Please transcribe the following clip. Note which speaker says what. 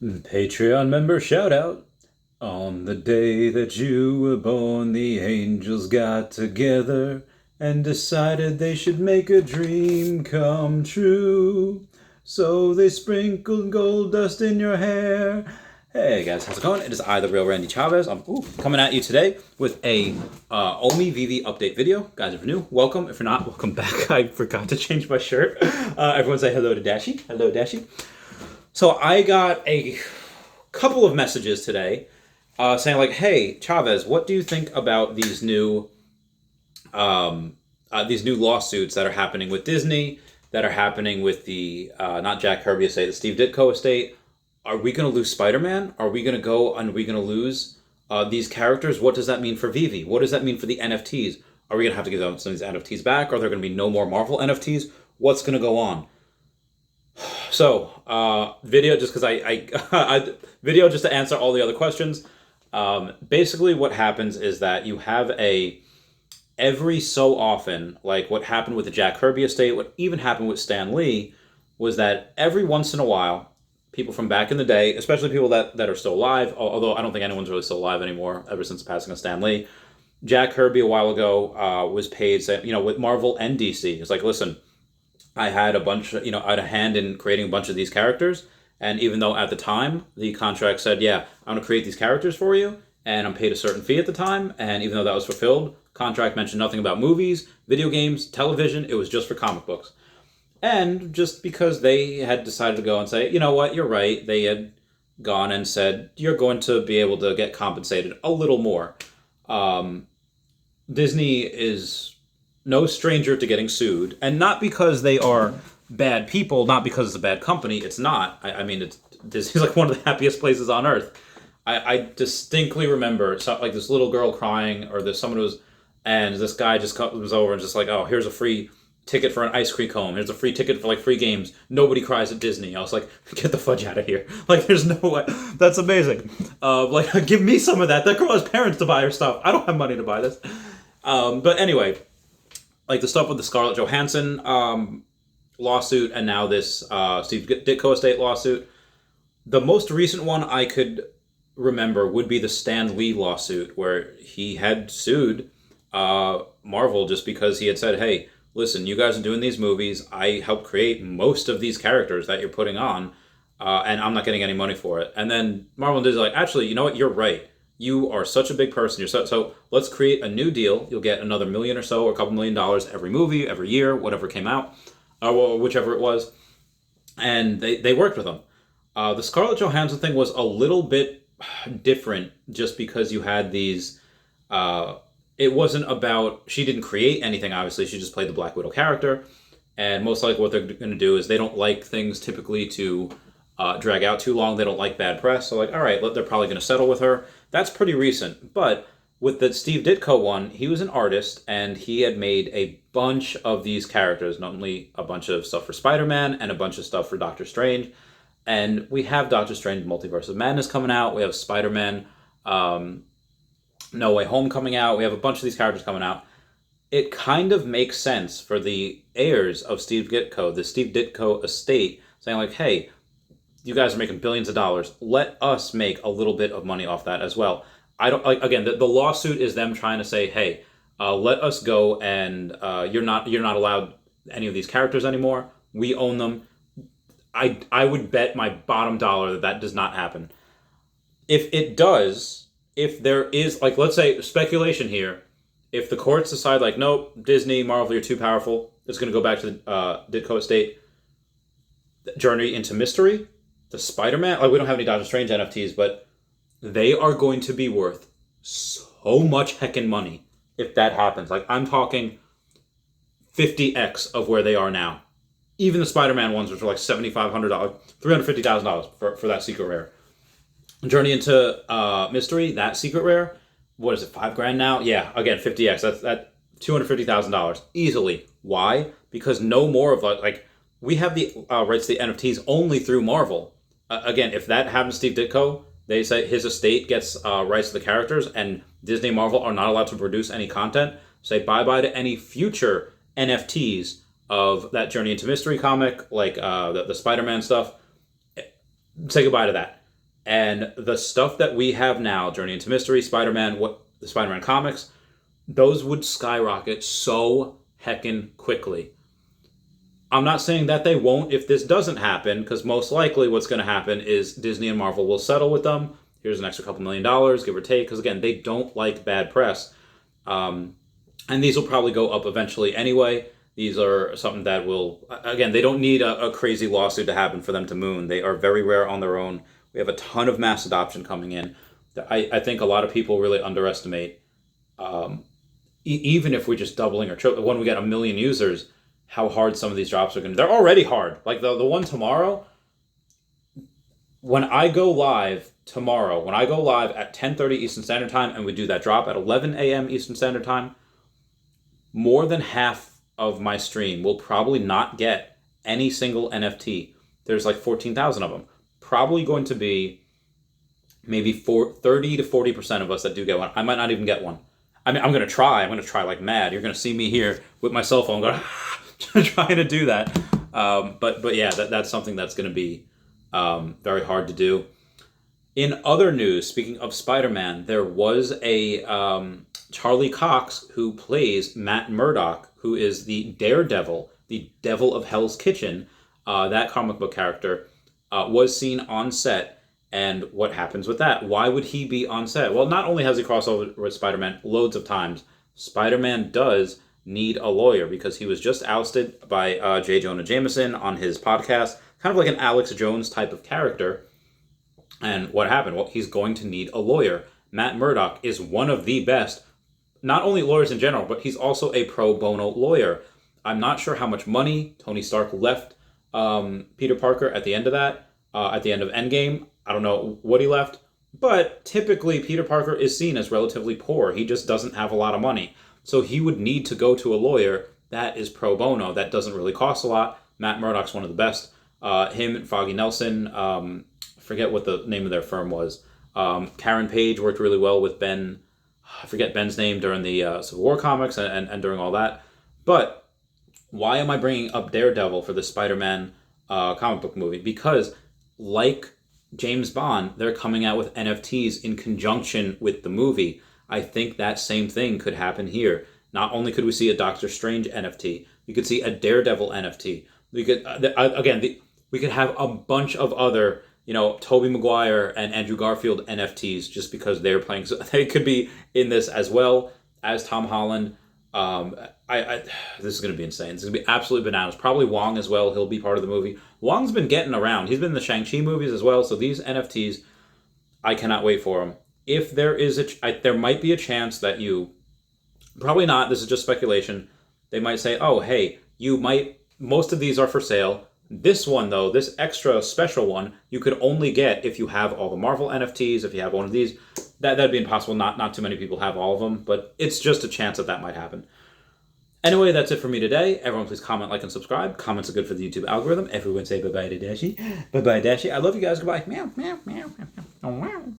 Speaker 1: Patreon member shout out. On the day that you were born, the angels got together and decided they should make a dream come true. So they sprinkled gold dust in your hair. Hey guys, how's it going? It is I, the real Randy Chavez. I'm coming at you today with a Omi Veve update video. Guys, if you're new, welcome. If you're not, welcome back. I forgot to change my shirt. Everyone say hello to Dashi. Hello, Dashi. So I got a couple of messages today saying like, "Hey, Chavez, what do you think about these new lawsuits that are happening with Disney, that are happening with the not Jack Kirby estate, the Steve Ditko estate? Are we going to lose Spider-Man? Are we going to go and are we going to lose these characters? What does that mean for Veve? What does that mean for the NFTs? Are we going to have to give them some of these NFTs back? Are there going to be no more Marvel NFTs? What's going to go on?" So, video just because video just to answer all the other questions. Basically, what happens is that you have every so often, like what happened with the Jack Kirby estate, what even happened with Stan Lee, was that every once in a while, people from back in the day, especially people that are still alive, although I don't think anyone's really still alive anymore ever since the passing of Stan Lee, Jack Kirby a while ago was paid, with Marvel and DC. It's like, listen, I had a bunch, I had a hand in creating a bunch of these characters. And even though at the time the contract said, yeah, I'm going to create these characters for you, and I'm paid a certain fee at the time, and even though that was fulfilled, contract mentioned nothing about movies, video games, television, it was just for comic books. And just because they had decided to go and say, you know what, you're right, they had gone and said, you're going to be able to get compensated a little more. Disney is no stranger to getting sued, and not because they are bad people, not because it's a bad company. It's not. I mean, Disney's like one of the happiest places on earth. I distinctly remember like this little girl crying, or there's someone who was, and this guy just comes over and just like, oh, here's a free ticket for an ice cream cone. Here's a free ticket for like free games. Nobody cries at Disney. I was like, get the fudge out of here. Like, there's no way. That's amazing. Like, give me some of that. That girl has parents to buy her stuff. I don't have money to buy this. But anyway, like the stuff with the Scarlett Johansson lawsuit, and now this Steve Ditko estate lawsuit. The most recent one I could remember would be the Stan Lee lawsuit, where he had sued Marvel just because he had said, hey, listen, you guys are doing these movies. I helped create most of these characters that you're putting on, and I'm not getting any money for it. And then Marvel and Disney are like, actually, you know what? You're right. You are such a big person. So let's create a new deal. You'll get another $1 million or so, or a couple $1 million every movie, every year, whatever came out, or whichever it was. And they worked with them. The Scarlett Johansson thing was a little bit different, just because you had these. It wasn't about, she didn't create anything. Obviously, she just played the Black Widow character. And most likely, what they're going to do is they don't like things typically to drag out too long. They don't like bad press. So like, all right, they're probably going to settle with her. That's pretty recent. But with the Steve Ditko one, he was an artist, and he had made a bunch of these characters, not only a bunch of stuff for Spider-Man and a bunch of stuff for Doctor Strange. And we have Doctor Strange Multiverse of Madness coming out. We have Spider-Man No Way Home coming out. We have a bunch of these characters coming out. It kind of makes sense for the heirs of Steve Ditko, the Steve Ditko estate, saying like, hey, you guys are making billions of dollars. Let us make a little bit of money off that as well. I don't like, again, the lawsuit is them trying to say, hey, let us go, and you're not allowed any of these characters anymore. We own them. I would bet my bottom dollar that does not happen. If it does, if there is, like, let's say speculation here, if the courts decide like, nope, Disney, Marvel, you're too powerful, it's going to go back to the Ditko estate. Journey into Mystery, the Spider-Man, like, we don't have any Doctor Strange NFTs, but they are going to be worth so much heckin' money if that happens. Like, I'm talking 50x of where they are now. Even the Spider-Man ones, which are like $7,500, $350,000 for that secret rare. Journey into Mystery, that secret rare, what is it, $5,000 now? Yeah, again, 50x. That's $250,000 easily. Why? Because no more of like we have the rights to the NFTs only through Marvel. Again, if that happens to Steve Ditko, they say his estate gets rights to the characters, and Disney and Marvel are not allowed to produce any content. Say bye-bye to any future NFTs of that Journey into Mystery comic, like the Spider-Man stuff. say goodbye to that. And the stuff that we have now, Journey into Mystery, Spider-Man, the Spider-Man comics, those would skyrocket so heckin' quickly. I'm not saying that they won't if this doesn't happen, because most likely what's going to happen is Disney and Marvel will settle with them. Here's an extra couple $1 million, give or take, because again, they don't like bad press. And these will probably go up eventually anyway. These are something that will, again, they don't need a crazy lawsuit to happen for them to moon. They are very rare on their own. We have a ton of mass adoption coming in. I think a lot of people really underestimate, even if we're just doubling or tripling, when we get 1 million users, how hard some of these drops are going to be. They're already hard. Like the one tomorrow, when I go live tomorrow, when I go live at 10:30 Eastern Standard Time and we do that drop at 11 a.m. Eastern Standard Time, more than half of my stream will probably not get any single NFT. There's like 14,000 of them. Probably going to be maybe 30 to 40% of us that do get one. I might not even get one. I mean, I'm going to try. I'm going to try like mad. You're going to see me here with my cell phone going, trying to do that. But yeah, that's something that's going to be very hard to do. In other news, speaking of Spider-Man, there was a Charlie Cox who plays Matt Murdock, who is the Daredevil, the Devil of Hell's Kitchen. That comic book character was seen on set. And what happens with that? Why would he be on set? Well, not only has he crossed over with Spider-Man loads of times, Spider-Man does need a lawyer because he was just ousted by J. Jonah Jameson on his podcast, kind of like an Alex Jones type of character. And what happened? Well, he's going to need a lawyer. Matt Murdock is one of the best, not only lawyers in general, but he's also a pro bono lawyer. I'm not sure how much money Tony Stark left Peter Parker at the end of that, at the end of Endgame. I don't know what he left, but typically Peter Parker is seen as relatively poor. He just doesn't have a lot of money. So he would need to go to a lawyer that is pro bono. That doesn't really cost a lot. Matt Murdock's one of the best. Him and Foggy Nelson, forget what the name of their firm was. Karen Page worked really well with Ben. I forget Ben's name during the Civil War comics and during all that. But why am I bringing up Daredevil for the Spider-Man comic book movie? Because like James Bond, they're coming out with NFTs in conjunction with the movie. I think that same thing could happen here. Not only could we see a Doctor Strange NFT, we could see a Daredevil NFT. We could we could have a bunch of other, Tobey Maguire and Andrew Garfield NFTs just because they're playing. So they could be in this as well as Tom Holland. This is going to be insane. It's going to be absolutely bananas. Probably Wong as well. He'll be part of the movie. Wong's been getting around. He's been in the Shang-Chi movies as well. So these NFTs, I cannot wait for them. If there is there might be a chance that probably not. This is just speculation. They might say, oh, hey, most of these are for sale. This one though, this extra special one, you could only get if you have all the Marvel NFTs. If you have one of these, that'd be impossible. Not too many people have all of them, but it's just a chance that might happen. Anyway, that's it for me today. Everyone please comment, like, and subscribe. Comments are good for the YouTube algorithm. Everyone say bye-bye to Dashi. Bye-bye, Dashi. I love you guys. Goodbye. Meow, meow, meow, meow, meow.